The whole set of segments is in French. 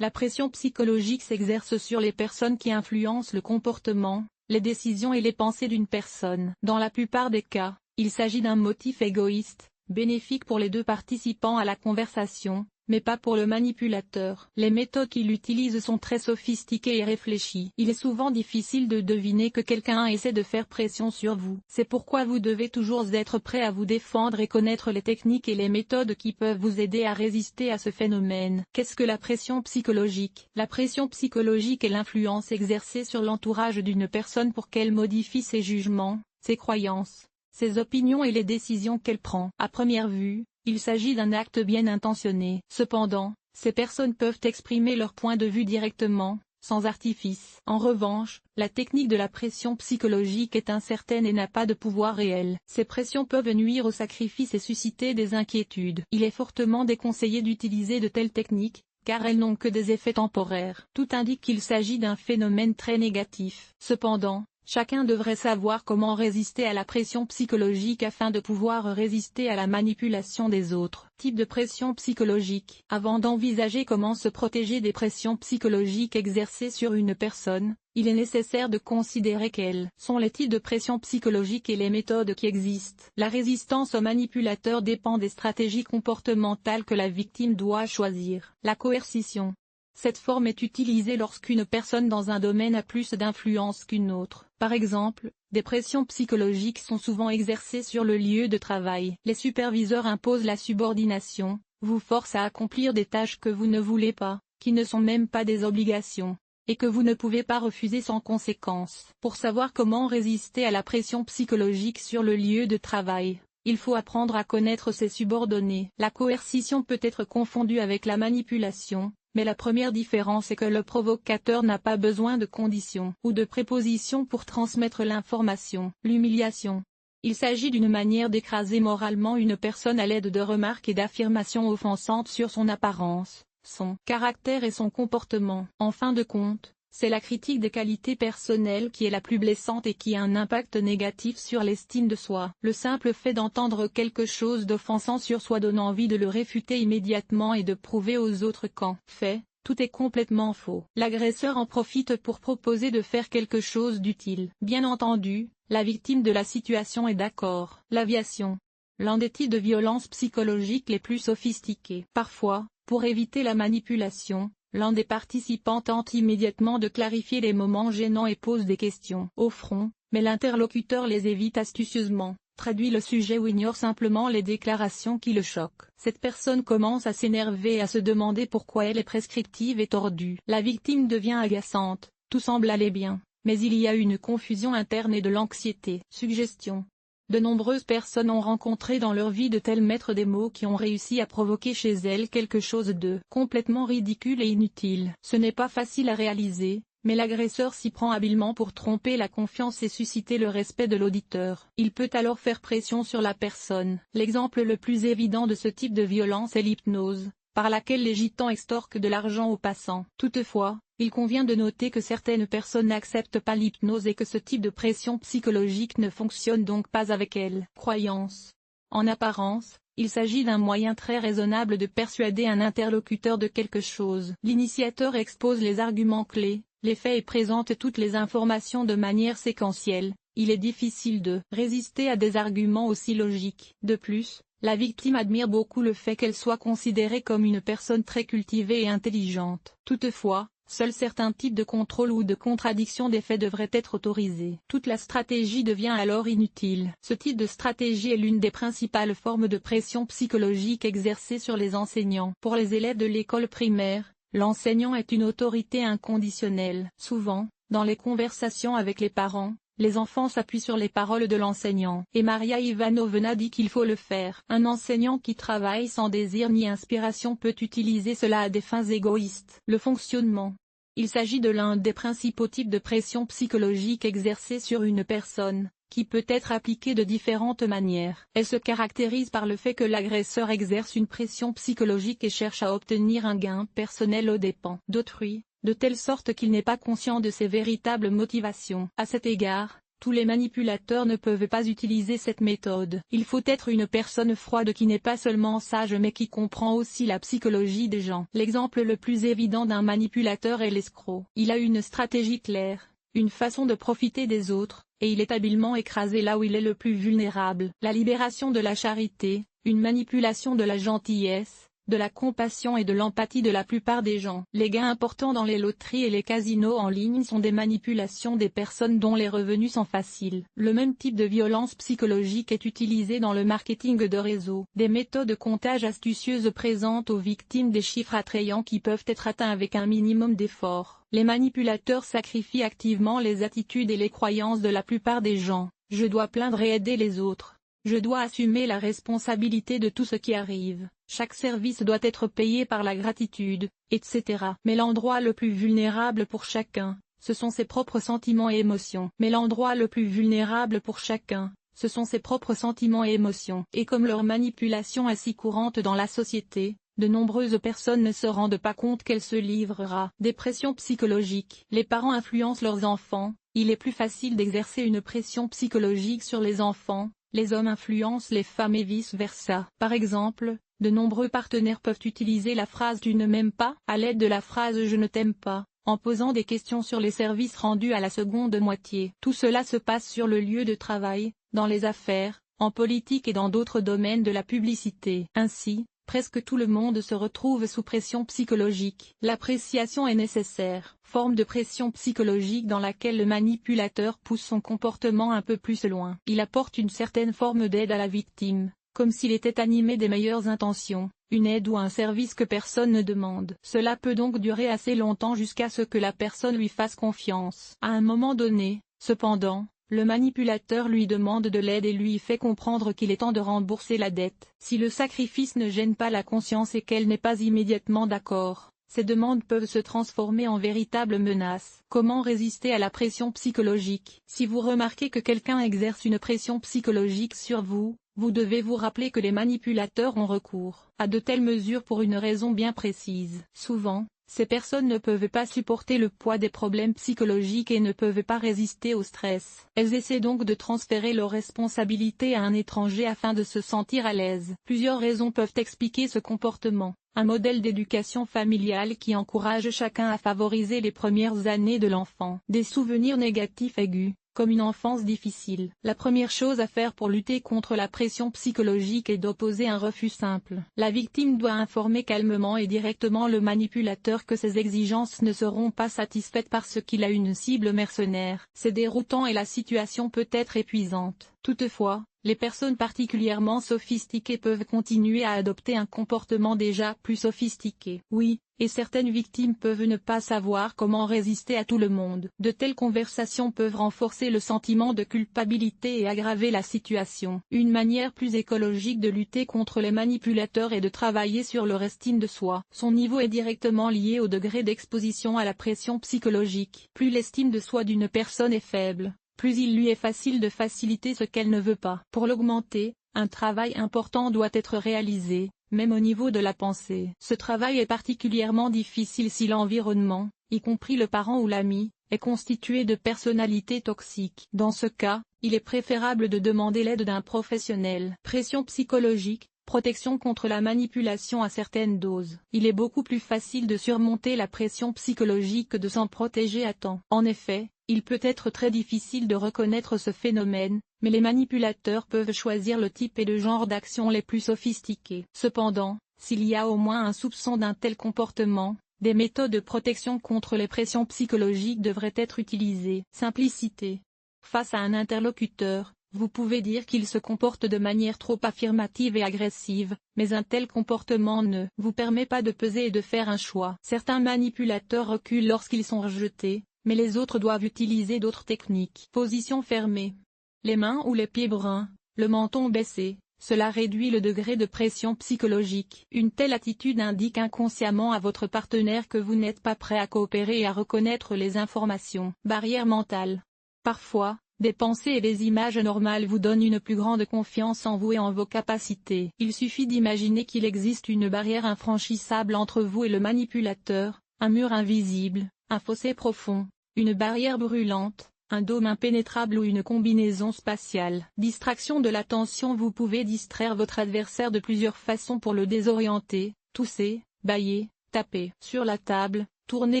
La pression psychologique s'exerce sur les personnes qui influencent le comportement, les décisions et les pensées d'une personne. Dans la plupart des cas, il s'agit d'un motif égoïste, bénéfique pour les deux participants à la conversation, mais pas pour le manipulateur. Les méthodes qu'il utilise sont très sophistiquées et réfléchies. Il est souvent difficile de deviner que quelqu'un essaie de faire pression sur vous. C'est pourquoi vous devez toujours être prêt à vous défendre et connaître les techniques et les méthodes qui peuvent vous aider à résister à ce phénomène. Qu'est-ce que la pression psychologique? La pression psychologique est l'influence exercée sur l'entourage d'une personne pour qu'elle modifie ses jugements, ses croyances, ses opinions et les décisions qu'elle prend. À première vue, il s'agit d'un acte bien intentionné. Cependant, ces personnes peuvent exprimer leur point de vue directement, sans artifice. En revanche, la technique de la pression psychologique est incertaine et n'a pas de pouvoir réel. Ces pressions peuvent nuire au sacrifice et susciter des inquiétudes. Il est fortement déconseillé d'utiliser de telles techniques, car elles n'ont que des effets temporaires. Tout indique qu'il s'agit d'un phénomène très négatif. Cependant, chacun devrait savoir comment résister à la pression psychologique afin de pouvoir résister à la manipulation des autres. Type de pression psychologique. Avant d'envisager comment se protéger des pressions psychologiques exercées sur une personne, il est nécessaire de considérer quels sont les types de pression psychologique et les méthodes qui existent. La résistance aux manipulateurs dépend des stratégies comportementales que la victime doit choisir. La coercition. Cette forme est utilisée lorsqu'une personne dans un domaine a plus d'influence qu'une autre. Par exemple, des pressions psychologiques sont souvent exercées sur le lieu de travail. Les superviseurs imposent la subordination, vous forcent à accomplir des tâches que vous ne voulez pas, qui ne sont même pas des obligations, et que vous ne pouvez pas refuser sans conséquence. Pour savoir comment résister à la pression psychologique sur le lieu de travail, il faut apprendre à connaître ses subordonnés. La coercition peut être confondue avec la manipulation, mais la première différence est que le provocateur n'a pas besoin de conditions ou de prépositions pour transmettre l'information. L'humiliation. Il s'agit d'une manière d'écraser moralement une personne à l'aide de remarques et d'affirmations offensantes sur son apparence, son caractère et son comportement. En fin de compte, c'est la critique des qualités personnelles qui est la plus blessante et qui a un impact négatif sur l'estime de soi. Le simple fait d'entendre quelque chose d'offensant sur soi donne envie de le réfuter immédiatement et de prouver aux autres qu'en fait, tout est complètement faux. L'agresseur en profite pour proposer de faire quelque chose d'utile. Bien entendu, la victime de la situation est d'accord. L'aviation. L'un des types de violences psychologiques les plus sophistiqués. Parfois, pour éviter la manipulation, l'un des participants tente immédiatement de clarifier les moments gênants et pose des questions au front, mais l'interlocuteur les évite astucieusement, traduit le sujet ou ignore simplement les déclarations qui le choquent. Cette personne commence à s'énerver et à se demander pourquoi elle est prescriptive et tordue. La victime devient agaçante, tout semble aller bien, mais il y a une confusion interne et de l'anxiété. Suggestion. De nombreuses personnes ont rencontré dans leur vie de tels maîtres des mots qui ont réussi à provoquer chez elles quelque chose de complètement ridicule et inutile. Ce n'est pas facile à réaliser, mais l'agresseur s'y prend habilement pour tromper la confiance et susciter le respect de l'auditeur. Il peut alors faire pression sur la personne. L'exemple le plus évident de ce type de violence est l'hypnose, par laquelle les gitans extorquent de l'argent aux passants. Toutefois, il convient de noter que certaines personnes n'acceptent pas l'hypnose et que ce type de pression psychologique ne fonctionne donc pas avec elles. Croyance. En apparence, il s'agit d'un moyen très raisonnable de persuader un interlocuteur de quelque chose. L'initiateur expose les arguments clés, les faits et présente toutes les informations de manière séquentielle. Il est difficile de résister à des arguments aussi logiques. De plus, la victime admire beaucoup le fait qu'elle soit considérée comme une personne très cultivée et intelligente. Toutefois, seuls certains types de contrôle ou de contradiction des faits devraient être autorisés. Toute la stratégie devient alors inutile. Ce type de stratégie est l'une des principales formes de pression psychologique exercée sur les enseignants. Pour les élèves de l'école primaire, l'enseignant est une autorité inconditionnelle. Souvent, dans les conversations avec les parents, les enfants s'appuient sur les paroles de l'enseignant. Et Maria Ivanovna dit qu'il faut le faire. Un enseignant qui travaille sans désir ni inspiration peut utiliser cela à des fins égoïstes. Le fonctionnement. Il s'agit de l'un des principaux types de pression psychologique exercée sur une personne, qui peut être appliquée de différentes manières. Elle se caractérise par le fait que l'agresseur exerce une pression psychologique et cherche à obtenir un gain personnel aux dépens d'autrui, de telle sorte qu'il n'est pas conscient de ses véritables motivations. À cet égard, Tous les manipulateurs ne peuvent pas utiliser cette méthode. Il faut être une personne froide qui n'est pas seulement sage mais qui comprend aussi la psychologie des gens. L'exemple le plus évident d'un manipulateur est l'escroc. Il a une stratégie claire, une façon de profiter des autres, et il est habilement écrasé là où il est le plus vulnérable. La libération de la charité, une manipulation de la gentillesse, de la compassion et de l'empathie de la plupart des gens. Les gains importants dans les loteries et les casinos en ligne sont des manipulations des personnes dont les revenus sont faciles. Le même type de violence psychologique est utilisé dans le marketing de réseau. Des méthodes de comptage astucieuses présentent aux victimes des chiffres attrayants qui peuvent être atteints avec un minimum d'effort. Les manipulateurs sacrifient activement les attitudes et les croyances de la plupart des gens. Je dois plaindre et aider les autres. Je dois assumer la responsabilité de tout ce qui arrive. Chaque service doit être payé par la gratitude, etc. Mais l'endroit le plus vulnérable pour chacun, ce sont ses propres sentiments et émotions. Mais l'endroit le plus vulnérable pour chacun, ce sont ses propres sentiments et émotions. Et comme leur manipulation est si courante dans la société, de nombreuses personnes ne se rendent pas compte qu'elles se livrent à des pressions psychologiques. Les parents influencent leurs enfants. Il est plus facile d'exercer une pression psychologique sur les enfants. Les hommes influencent les femmes et vice-versa. Par exemple, de nombreux partenaires peuvent utiliser la phrase « tu ne m'aimes pas » à l'aide de la phrase « je ne t'aime pas », en posant des questions sur les services rendus à la seconde moitié. Tout cela se passe sur le lieu de travail, dans les affaires, en politique et dans d'autres domaines de la publicité. Ainsi, presque tout le monde se retrouve sous pression psychologique. L'appréciation est nécessaire, forme de pression psychologique dans laquelle le manipulateur pousse son comportement un peu plus loin. Il apporte une certaine forme d'aide à la victime, comme s'il était animé des meilleures intentions, une aide ou un service que personne ne demande. Cela peut donc durer assez longtemps jusqu'à ce que la personne lui fasse confiance. À un moment donné, cependant, le manipulateur lui demande de l'aide et lui fait comprendre qu'il est temps de rembourser la dette. Si le sacrifice ne gêne pas la conscience et qu'elle n'est pas immédiatement d'accord, ces demandes peuvent se transformer en véritables menaces. Comment résister à la pression psychologique? Si vous remarquez que quelqu'un exerce une pression psychologique sur vous, vous devez vous rappeler que les manipulateurs ont recours à de telles mesures pour une raison bien précise. Souvent, ces personnes ne peuvent pas supporter le poids des problèmes psychologiques et ne peuvent pas résister au stress. Elles essaient donc de transférer leurs responsabilités à un étranger afin de se sentir à l'aise. Plusieurs raisons peuvent expliquer ce comportement. Un modèle d'éducation familiale qui encourage chacun à favoriser les premières années de l'enfant. Des souvenirs négatifs aigus, comme une enfance difficile. La première chose à faire pour lutter contre la pression psychologique est d'opposer un refus simple. La victime doit informer calmement et directement le manipulateur que ses exigences ne seront pas satisfaites parce qu'il a une cible mercenaire. C'est déroutant et la situation peut être épuisante. Toutefois, les personnes particulièrement sophistiquées peuvent continuer à adopter un comportement déjà plus sophistiqué. Oui, et certaines victimes peuvent ne pas savoir comment résister à tout le monde. De telles conversations peuvent renforcer le sentiment de culpabilité et aggraver la situation. Une manière plus écologique de lutter contre les manipulateurs est de travailler sur leur estime de soi. Son niveau est directement lié au degré d'exposition à la pression psychologique. Plus l'estime de soi d'une personne est faible, plus il lui est facile de faciliter ce qu'elle ne veut pas. Pour l'augmenter, un travail important doit être réalisé, même au niveau de la pensée. Ce travail est particulièrement difficile si l'environnement, y compris le parent ou l'ami, est constitué de personnalités toxiques. Dans ce cas, il est préférable de demander l'aide d'un professionnel. Pression psychologique, protection contre la manipulation à certaines doses. Il est beaucoup plus facile de surmonter la pression psychologique que de s'en protéger à temps. En effet, il peut être très difficile de reconnaître ce phénomène, mais les manipulateurs peuvent choisir le type et le genre d'action les plus sophistiqués. Cependant, s'il y a au moins un soupçon d'un tel comportement, des méthodes de protection contre les pressions psychologiques devraient être utilisées. Simplicité. Face à un interlocuteur, vous pouvez dire qu'il se comporte de manière trop affirmative et agressive, mais un tel comportement ne vous permet pas de peser et de faire un choix. Certains manipulateurs reculent lorsqu'ils sont rejetés, mais les autres doivent utiliser d'autres techniques. Position fermée. Les mains ou les pieds bruns, le menton baissé, cela réduit le degré de pression psychologique. Une telle attitude indique inconsciemment à votre partenaire que vous n'êtes pas prêt à coopérer et à reconnaître les informations. Barrière mentale. Parfois, des pensées et des images normales vous donnent une plus grande confiance en vous et en vos capacités. Il suffit d'imaginer qu'il existe une barrière infranchissable entre vous et le manipulateur, un mur invisible, un fossé profond, une barrière brûlante, un dôme impénétrable ou une combinaison spatiale. Distraction de l'attention. Vous pouvez distraire votre adversaire de plusieurs façons pour le désorienter: tousser, bâiller, taper sur la table, tourner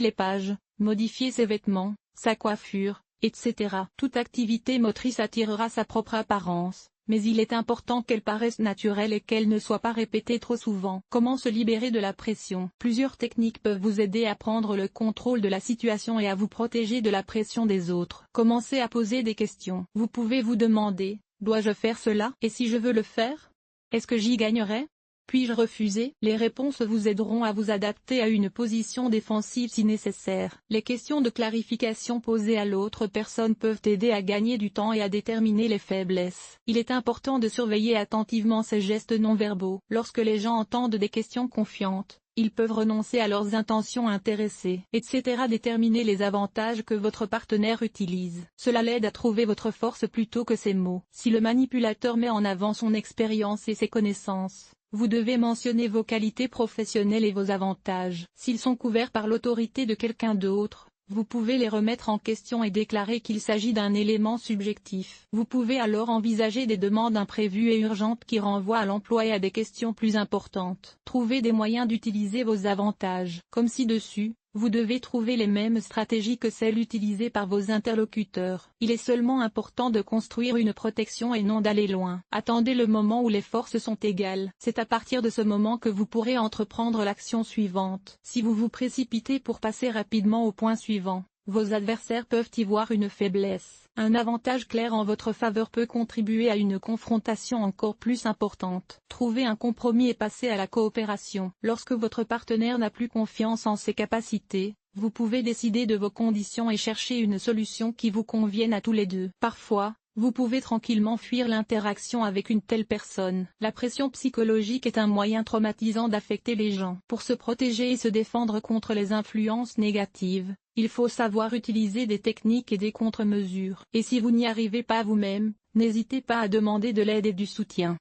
les pages, modifier ses vêtements, sa coiffure, etc. Toute activité motrice attirera sa propre apparence, mais il est important qu'elle paraisse naturelle et qu'elle ne soit pas répétée trop souvent. Comment se libérer de la pression? Plusieurs techniques peuvent vous aider à prendre le contrôle de la situation et à vous protéger de la pression des autres. Commencez à poser des questions. Vous pouvez vous demander: dois-je faire cela? Et si je veux le faire? Est-ce que j'y gagnerai? Puis-je refuser? Les réponses vous aideront à vous adapter à une position défensive si nécessaire. Les questions de clarification posées à l'autre personne peuvent aider à gagner du temps et à déterminer les faiblesses. Il est important de surveiller attentivement ces gestes non-verbaux. Lorsque les gens entendent des questions confiantes, ils peuvent renoncer à leurs intentions intéressées, etc. Déterminer les avantages que votre partenaire utilise. Cela l'aide à trouver votre force plutôt que ses mots. Si le manipulateur met en avant son expérience et ses connaissances, vous devez mentionner vos qualités professionnelles et vos avantages. S'ils sont couverts par l'autorité de quelqu'un d'autre, vous pouvez les remettre en question et déclarer qu'il s'agit d'un élément subjectif. Vous pouvez alors envisager des demandes imprévues et urgentes qui renvoient à l'emploi et à des questions plus importantes. Trouvez des moyens d'utiliser vos avantages. Comme ci-dessus, vous devez trouver les mêmes stratégies que celles utilisées par vos interlocuteurs. Il est seulement important de construire une protection et non d'aller loin. Attendez le moment où les forces sont égales. C'est à partir de ce moment que vous pourrez entreprendre l'action suivante. Si vous vous précipitez pour passer rapidement au point suivant, vos adversaires peuvent y voir une faiblesse. Un avantage clair en votre faveur peut contribuer à une confrontation encore plus importante. Trouvez un compromis et passez à la coopération. Lorsque votre partenaire n'a plus confiance en ses capacités, vous pouvez décider de vos conditions et chercher une solution qui vous convienne à tous les deux. Parfois, vous pouvez tranquillement fuir l'interaction avec une telle personne. La pression psychologique est un moyen traumatisant d'affecter les gens. Pour se protéger et se défendre contre les influences négatives, il faut savoir utiliser des techniques et des contre-mesures. Et si vous n'y arrivez pas vous-même, n'hésitez pas à demander de l'aide et du soutien.